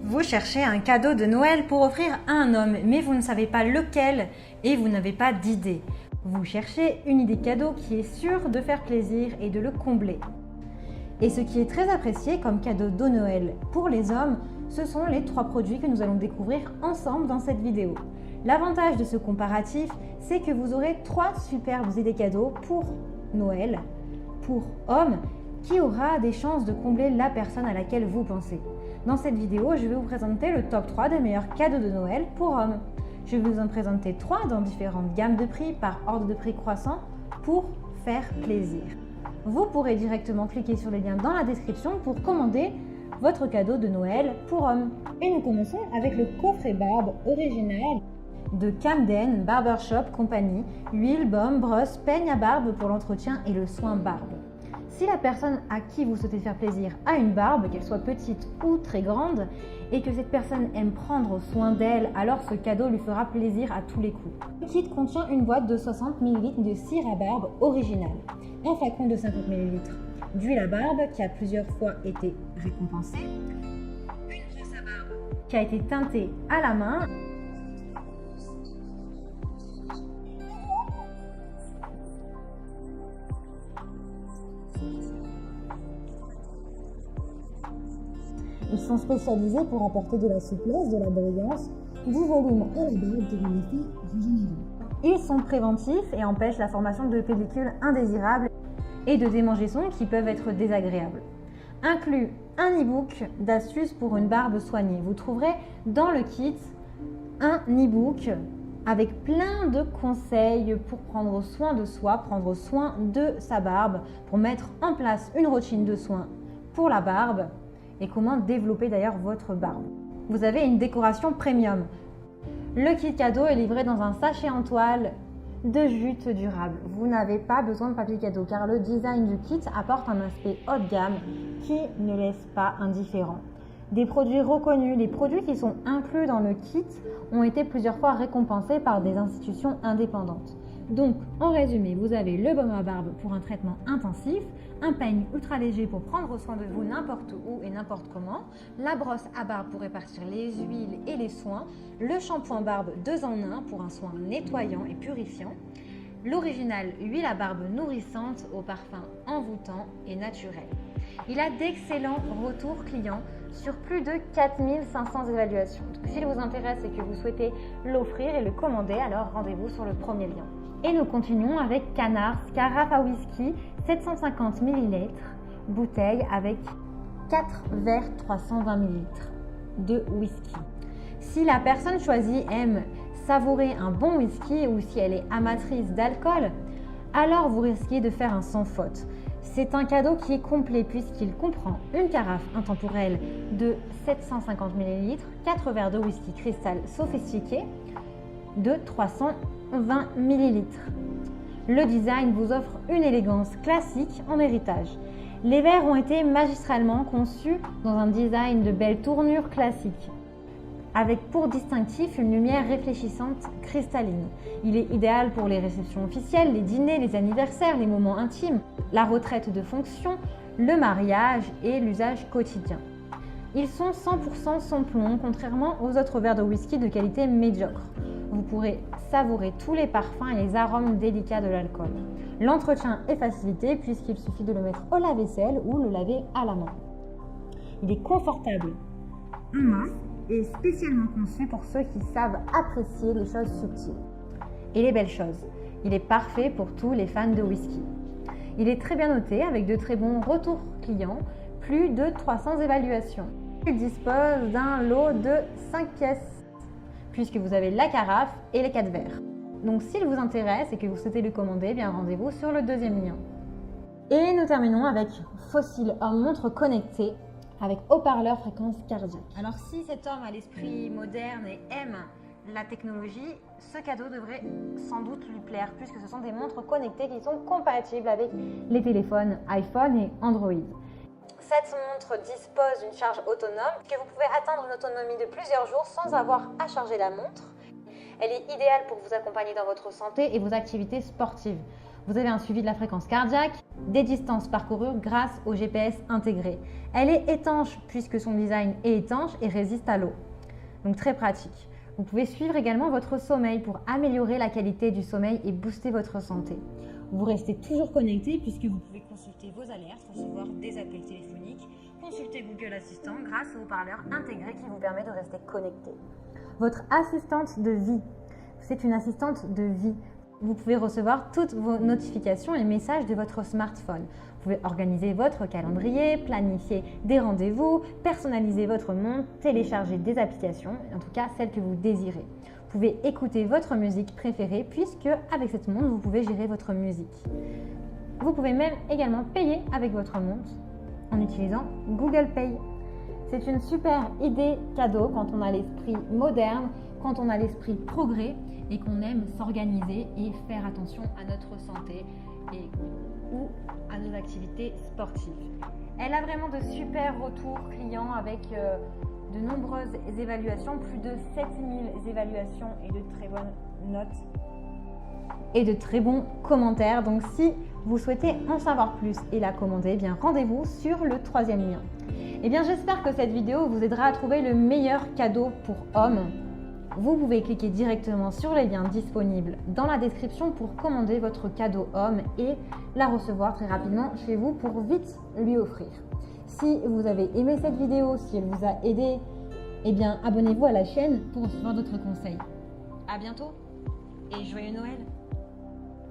Vous cherchez un cadeau de Noël pour offrir à un homme, mais vous ne savez pas lequel et vous n'avez pas d'idée. Vous cherchez une idée cadeau qui est sûre de faire plaisir et de le combler. Et ce qui est très apprécié comme cadeau de Noël pour les hommes, ce sont les 3 produits que nous allons découvrir ensemble dans cette vidéo. L'avantage de ce comparatif, c'est que vous aurez 3 superbes idées cadeaux pour Noël, pour hommes, qui aura des chances de combler la personne à laquelle vous pensez. Dans cette vidéo, je vais vous présenter le top 3 des meilleurs cadeaux de Noël pour hommes. Je vais vous en présenter 3 dans différentes gammes de prix par ordre de prix croissant pour faire plaisir. Vous pourrez directement cliquer sur les liens dans la description pour commander votre cadeau de Noël pour hommes. Et nous commençons avec le coffret barbe original de Camden Barbershop Company, huile, baume, brosse, peigne à barbe pour l'entretien et le soin barbe. Si la personne à qui vous souhaitez faire plaisir a une barbe, qu'elle soit petite ou très grande, et que cette personne aime prendre soin d'elle, alors ce cadeau lui fera plaisir à tous les coups. Le kit contient une boîte de 60 ml de cire à barbe original, un flacon de 50 ml d'huile à barbe qui a plusieurs fois été récompensée, une brosse à barbe qui a été teintée à la main, Ils sont spécialisés pour apporter de la souplesse, de la brillance, du volume à la barbe pour un effet régénérant. Ils sont préventifs et empêchent la formation de pellicules indésirables et de démangeaisons qui peuvent être désagréables. Inclus un e-book d'astuces pour une barbe soignée. Vous trouverez dans le kit un e-book avec plein de conseils pour prendre soin de soi, prendre soin de sa barbe, pour mettre en place une routine de soins pour la barbe et comment développer d'ailleurs votre barbe. Vous avez une décoration premium. Le kit cadeau est livré dans un sachet en toile de jute durable. Vous n'avez pas besoin de papier cadeau car le design du kit apporte un aspect haut de gamme qui ne laisse pas indifférent. Des produits reconnus, les produits qui sont inclus dans le kit ont été plusieurs fois récompensés par des institutions indépendantes. Donc, en résumé, vous avez le baume à barbe pour un traitement intensif, un peigne ultra léger pour prendre soin de vous n'importe où et n'importe comment, la brosse à barbe pour répartir les huiles et les soins, le shampoing barbe 2 en 1 pour un soin nettoyant et purifiant, l'original huile à barbe nourrissante au parfum envoûtant et naturel. Il a d'excellents retours clients sur plus de 4500 évaluations. Donc, s'il vous intéresse et que vous souhaitez l'offrir et le commander, alors rendez-vous sur le premier lien. Et nous continuons avec Canars, carafe à whisky, 750 ml, bouteille avec 4 verres 320 ml de whisky. Si la personne choisie aime savourer un bon whisky ou si elle est amatrice d'alcool, alors vous risquez de faire un sans faute. C'est un cadeau qui est complet puisqu'il comprend une carafe intemporelle de 750 ml, 4 verres de whisky cristal sophistiqué de 320 ml. Le design vous offre une élégance classique en héritage. Les verres ont été magistralement conçus dans un design de belle tournure classique, avec pour distinctif une lumière réfléchissante cristalline. Il est idéal pour les réceptions officielles, les dîners, les anniversaires, les moments intimes, la retraite de fonction, le mariage et l'usage quotidien. Ils sont 100% sans plomb, contrairement aux autres verres de whisky de qualité médiocre. Vous pourrez savourer tous les parfums et les arômes délicats de l'alcool. L'entretien est facilité puisqu'il suffit de le mettre au lave-vaisselle ou le laver à la main. Il est confortable en main et spécialement conçu pour ceux qui savent apprécier les choses subtiles et les belles choses. Il est parfait pour tous les fans de whisky. Il est très bien noté avec de très bons retours clients, plus de 300 évaluations. Il dispose d'un lot de 5 pièces puisque vous avez la carafe et les 4 verres. Donc s'il vous intéresse et que vous souhaitez le commander, bien rendez-vous sur le deuxième lien. Et nous terminons avec Fossil, une montre connectée avec haut-parleur fréquence cardiaque. Alors si cet homme a l'esprit moderne et aime la technologie, ce cadeau devrait sans doute lui plaire puisque ce sont des montres connectées qui sont compatibles avec les téléphones iPhone et Android. Cette montre dispose d'une charge autonome que vous pouvez atteindre une autonomie de plusieurs jours sans avoir à charger la montre. Elle est idéale pour vous accompagner dans votre santé et vos activités sportives. Vous avez un suivi de la fréquence cardiaque, des distances parcourues grâce au GPS intégré. Elle est étanche puisque son design est étanche et résiste à l'eau. Donc très pratique. Vous pouvez suivre également votre sommeil pour améliorer la qualité du sommeil et booster votre santé. Vous restez toujours connecté puisque vous pouvez consulter vos alertes, recevoir des appels téléphoniques, consulter Google Assistant grâce au haut-parleur intégré qui vous permet de rester connecté. Votre assistante de vie, c'est une assistante de vie. Vous pouvez recevoir toutes vos notifications et messages de votre smartphone. Vous pouvez organiser votre calendrier, planifier des rendez-vous, personnaliser votre montre, télécharger des applications, en tout cas celles que vous désirez. Vous pouvez écouter votre musique préférée puisque avec cette montre, vous pouvez gérer votre musique. Vous pouvez même également payer avec votre montre en utilisant Google Pay. C'est une super idée cadeau quand on a l'esprit moderne, quand on a l'esprit progrès et qu'on aime s'organiser et faire attention à notre santé ou à nos activités sportives. Elle a vraiment de super retours clients avec de nombreuses évaluations, plus de 7000 évaluations et de très bonnes notes et de très bons commentaires. Donc si vous souhaitez en savoir plus et la commander, eh bien rendez-vous sur le 3e lien. Eh bien j'espère que cette vidéo vous aidera à trouver le meilleur cadeau pour hommes. Vous pouvez cliquer directement sur les liens disponibles dans la description pour commander votre cadeau homme et la recevoir très rapidement chez vous pour vite lui offrir. Si vous avez aimé cette vidéo, si elle vous a aidé, eh bien abonnez-vous à la chaîne pour recevoir d'autres conseils. À bientôt et joyeux Noël!